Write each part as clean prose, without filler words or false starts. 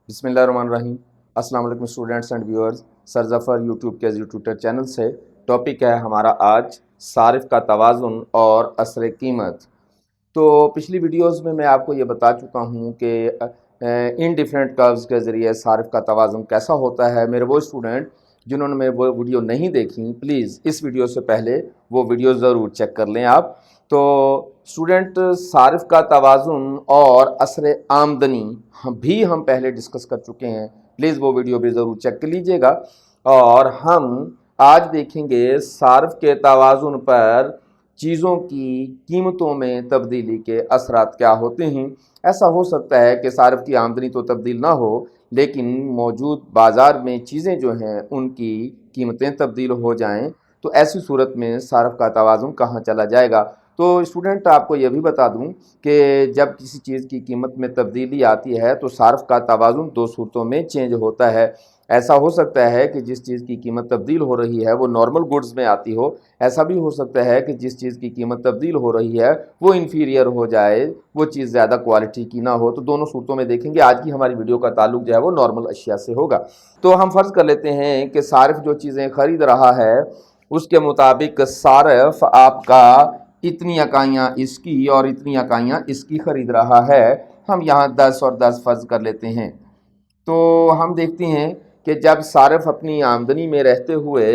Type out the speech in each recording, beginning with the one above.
बिस्मिल्लाहिर्रहमानिर्रहीम। अस्सलाम वालेकुम students and viewers. Sir Zafar YouTube के ट्विटर चैनल से टॉपिक है हमारा आज सारिफ का तवाज़ुन और असर कीमत। तो पिछली वीडियोस में मैं आपको ये बता चुका हूँ कि इन डिफरेंट कर्व्स के ज़रिए सारिफ का तवाज़ुन कैसा होता है। मेरे वो स्टूडेंट जिन्होंने मेरे वो वीडियो नहीं देखी, प्लीज़ इस वीडियो से पहले वो वीडियो ज़रूर चेक कर लें आप। तो स्टूडेंट, सारिफ का तवाज़ुन और असर आमदनी भी हम पहले डिस्कस कर चुके हैं, प्लीज़ वो वीडियो भी ज़रूर चेक कर लीजिएगा। और हम आज देखेंगे सारिफ के तवाज़ुन पर चीज़ों की कीमतों में तब्दीली के असरात क्या होते हैं। ऐसा हो सकता है कि सारिफ की आमदनी तो तब्दील ना हो, लेकिन मौजूद बाज़ार में चीज़ें जो हैं उनकी कीमतें तब्दील हो जाएं, तो ऐसी सूरत में सारिफ का तवाज़ुन कहाँ चला जाएगा। तो स्टूडेंट, आपको यह भी बता दूं कि जब किसी चीज़ की कीमत में तब्दीली आती है तो सारिफ का तवाज़ुन दो सूरतों में चेंज होता है। ऐसा हो सकता है कि जिस चीज़ की कीमत तब्दील हो रही है वो नॉर्मल गुड्स में आती हो, ऐसा भी हो सकता है कि जिस चीज़ की कीमत तब्दील हो रही है वो इन्फीरियर हो जाए, वो चीज़ ज़्यादा क्वालिटी की ना हो। तो दोनों सूरतों में देखेंगे। आज की हमारी वीडियो का ताल्लुक जो है वो नॉर्मल अशिया से होगा। तो हम फ़र्ज़ कर लेते हैं कि सारिफ जो चीज़ें ख़रीद रहा है उसके मुताबिक सारिफ आपका इतनी इकाइयाँ इसकी और इतनी इकाइयाँ इसकी ख़रीद रहा है। हम यहाँ 10 और 10 फ़र्ज़ कर लेते हैं। तो हम देखते हैं कि जब सारिफ अपनी आमदनी में रहते हुए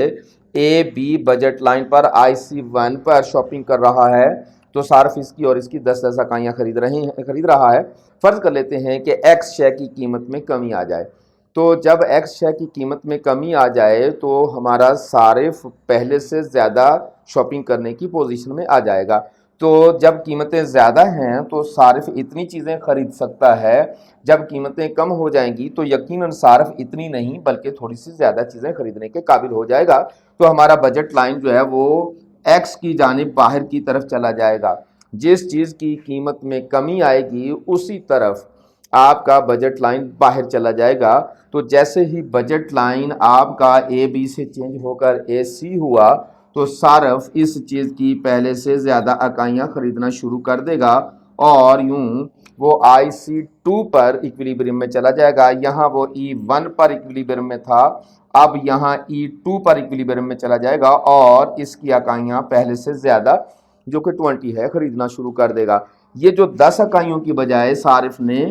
ए बी बजट लाइन पर IC1 पर शॉपिंग कर रहा है, तो सारिफ इसकी और इसकी 10-10 इकाइयाँ खरीद रहा है। फ़र्ज़ कर लेते हैं कि एक्स शय की कीमत में कमी आ जाए। तो जब एक्स शय की कीमत में कमी आ जाए तो हमारा सारिफ पहले से ज़्यादा शॉपिंग करने की पोजीशन में आ जाएगा। तो जब कीमतें ज़्यादा हैं तो सारिफ इतनी चीज़ें खरीद सकता है। जब कीमतें कम हो जाएंगी तो यकीनन सारिफ इतनी नहीं बल्कि थोड़ी सी ज़्यादा चीज़ें खरीदने के काबिल हो जाएगा। तो हमारा बजट लाइन जो है वो एक्स की जानिब बाहर की तरफ चला जाएगा। जिस चीज़ की कीमत में कमी आएगी उसी तरफ आपका बजट लाइन बाहर चला जाएगा। तो जैसे ही बजट लाइन आपका AB से चेंज होकर AC हुआ तो सारिफ इस चीज़ की पहले से ज़्यादा इकाइयाँ खरीदना शुरू कर देगा और यूं वो IC2 पर इक्विलिब्रियम में चला जाएगा। यहाँ वो E1 पर इक्विलिब्रियम में था, अब यहाँ E2 पर इक्विलिब्रियम में चला जाएगा और इसकी इकाइयाँ पहले से ज़्यादा जो कि 20 है खरीदना शुरू कर देगा। ये जो 10 इकाइयों की बजाय सारिफ ने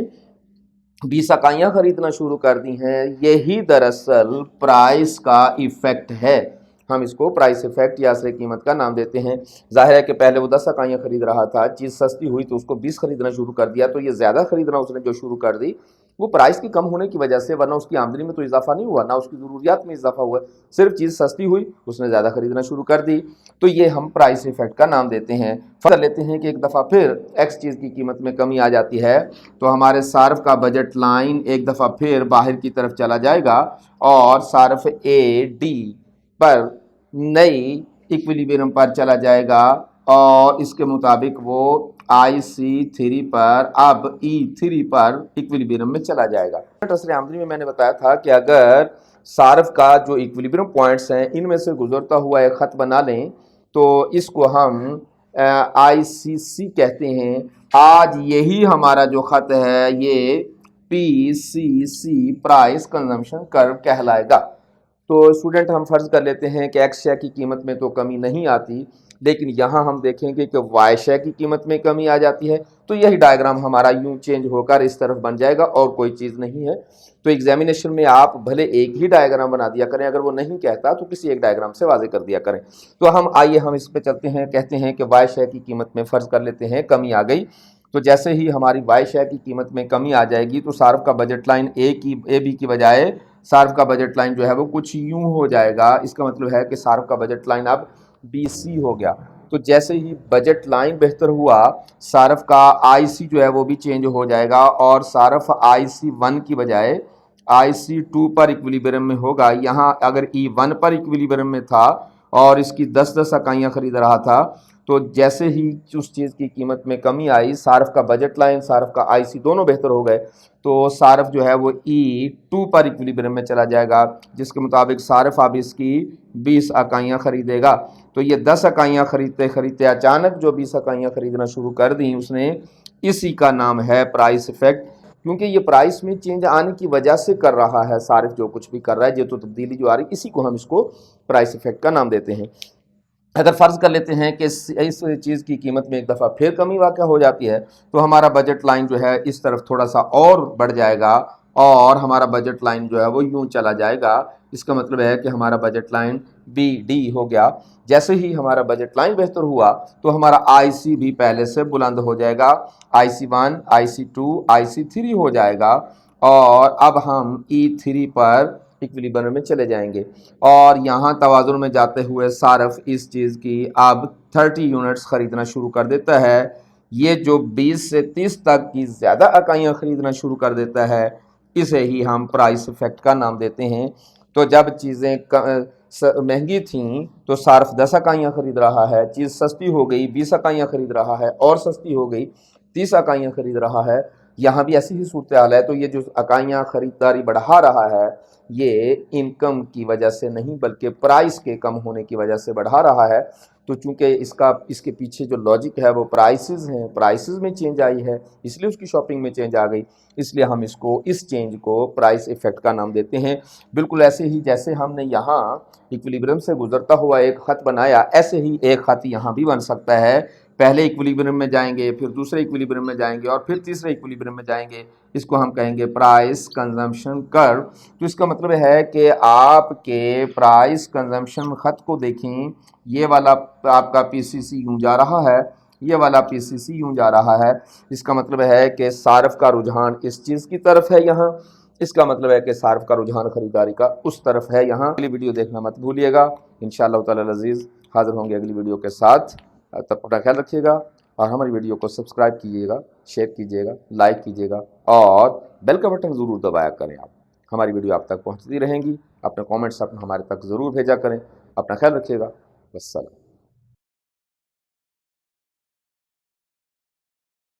20 इकाइयाँ खरीदना शुरू कर दी हैं, यही दरअसल प्राइस का इफेक्ट है। हम इसको प्राइस इफेक्ट या असर कीमत का नाम देते हैं। जाहिर है कि पहले वो 10 इकाइयाँ खरीद रहा था, चीज़ सस्ती हुई तो उसको 20 खरीदना शुरू कर दिया, तो ये ज़्यादा खरीदना उसने जो शुरू कर दी वो प्राइस की कम होने की वजह से, वरना उसकी आमदनी में तो इजाफा नहीं हुआ, ना उसकी ज़रूरियात में इजाफा हुआ, सिर्फ चीज़ सस्ती हुई उसने ज़्यादा खरीदना शुरू कर दी। तो ये हम प्राइस इफेक्ट का नाम देते हैं। फर्ज लेते हैं कि एक दफ़ा फिर एक्स चीज़ की कीमत में कमी आ जाती है तो हमारे सारिफ का बजट लाइन एक दफ़ा फिर बाहर की तरफ चला जाएगा और सारिफ AD पर नई इक्विलिब्रियम पर चला जाएगा और इसके मुताबिक वो IC3 पर अब E3 पर इक्विलिब्रियम में चला जाएगा। असर आमदनी में मैंने बताया था कि अगर सारिफ का जो इक्विलिब्रियम पॉइंट्स हैं इनमें से गुजरता हुआ एक ख़त बना लें तो इसको हम ICC कहते हैं। आज यही हमारा जो ख़त है ये PCC प्राइस कंजम्पशन कर्व कहलाएगा। तो स्टूडेंट, हम फ़र्ज़ कर लेते हैं कि एक्स शय की कीमत में तो कमी नहीं आती, लेकिन यहाँ हम देखेंगे कि वाई शय की कीमत में कमी आ जाती है। तो यही डायग्राम हमारा यूं चेंज होकर इस तरफ बन जाएगा और कोई चीज़ नहीं है। तो एग्जामिनेशन में आप भले एक ही डायग्राम बना दिया करें, अगर वो नहीं कहता तो किसी एक डायग्राम से वाज़ेह कर दिया करें। तो हम इस पे चलते हैं। कहते हैं कि वाई शय की कीमत में फ़र्ज़ कर लेते हैं कमी आ गई। तो जैसे ही हमारी वाई शय की कीमत में कमी आ जाएगी तो सारिफ का बजट लाइन AB की बजाय सारिफ का बजट लाइन जो है वो कुछ यूं हो जाएगा। इसका मतलब है कि सारिफ का बजट लाइन अब BC हो गया। तो जैसे ही बजट लाइन बेहतर हुआ, सारिफ का IC जो है वो भी चेंज हो जाएगा और सारिफ IC1 की बजाय IC2 पर इक्विलिब्रियम में होगा। यहाँ अगर E1 पर इक्विलिब्रियम में था और इसकी 10-10 इकाइयाँ खरीद रहा था, तो जैसे ही उस चीज़ की कीमत में कमी आई, सारिफ का बजट लाइन, सारिफ का IC दोनों बेहतर हो गए, तो सारिफ जो है वो E2 पर इक्विलिब्रियम में चला जाएगा, जिसके मुताबिक सारिफ अब इसकी 20 इकाइयाँ खरीदेगा। तो ये 10 इकाइयाँ खरीदते खरीदते अचानक जो 20 इकाइयाँ खरीदना शुरू कर दी उसने, इसी का नाम है प्राइस इफेक्ट। क्योंकि ये प्राइस में चेंज आने की वजह से कर रहा है सारिफ जो कुछ भी कर रहा है, ये तो तब्दीली जो आ रही है, इसी को हम इसको प्राइस इफेक्ट का नाम देते हैं। अगर फ़र्ज़ कर लेते हैं कि इस चीज़ की कीमत में एक दफ़ा फिर कमी वाक़या हो जाती है, तो हमारा बजट लाइन जो है इस तरफ थोड़ा सा और बढ़ जाएगा और हमारा बजट लाइन जो है वो यूँ चला जाएगा। इसका मतलब है कि हमारा बजट लाइन BD हो गया। जैसे ही हमारा बजट लाइन बेहतर हुआ तो हमारा IC भी पहले से बुलंद हो जाएगा, IC1, IC2, IC3 हो जाएगा और अब हम E3 पर इक्विलिब्रियम में चले जाएंगे। और यहाँ तवाज़ुन में जाते हुए सारफ इस चीज़ की अब 30 यूनिट्स ख़रीदना शुरू कर देता है। ये जो 20 से 30 तक की ज़्यादा इकाइयाँ ख़रीदना शुरू कर देता है, इसे ही हम प्राइस इफ़ेक्ट का नाम देते हैं। तो जब चीज़ें महंगी थीं तो सारफ 10 इकाइयाँ ख़रीद रहा है, चीज़ सस्ती हो गई 20 इकाइयाँ ख़रीद रहा है, और सस्ती हो गई 30 इकाइयाँ ख़रीद रहा है। यहाँ भी ऐसी ही सूरत हाल है। तो ये जो इकाइयाँ ख़रीदारी बढ़ा रहा है, ये इनकम की वजह से नहीं बल्कि प्राइस के कम होने की वजह से बढ़ा रहा है। तो चूंकि इसके पीछे जो लॉजिक है वो प्राइसेस हैं, प्राइसेस में चेंज आई है, इसलिए उसकी शॉपिंग में चेंज आ गई, इसलिए हम इस चेंज को प्राइस इफेक्ट का नाम देते हैं। बिल्कुल ऐसे ही जैसे हमने यहाँ इक्विलिब्रियम से गुजरता हुआ एक ख़त बनाया, ऐसे ही एक ख़त यहाँ भी बन सकता है। पहले इक्विलिब्रियम में जाएंगे, फिर दूसरे इक्विलिब्रियम में जाएंगे और फिर तीसरे इक्विलिब्रियम में जाएंगे। इसको हम कहेंगे प्राइस कंजम्पशन कर्व। तो इसका मतलब है कि आपके प्राइस कंजम्पशन खत को देखें, ये वाला आपका PCC यूँ जा रहा है, ये वाला PCC यूँ जा रहा है। इसका मतलब है कि सारफ का रुझान इस चीज़ की तरफ है यहाँ, इसका मतलब है कि सारफ का रुझान खरीदारी का उस तरफ है यहाँ। अगली वीडियो देखना मत भूलिएगा। इंशाअल्लाह ताला अज़ीज़ हाज़िर होंगे अगली वीडियो के साथ। तब अपना ख्याल रखिएगा और हमारी वीडियो को सब्सक्राइब कीजिएगा, शेयर कीजिएगा, लाइक कीजिएगा और बेल का बटन ज़रूर दबाया करें। आप हमारी वीडियो आप तक पहुंचती रहेंगी। अपने कमेंट्स हमारे तक ज़रूर भेजा करें। अपना ख्याल रखिएगा। वस्सलाम।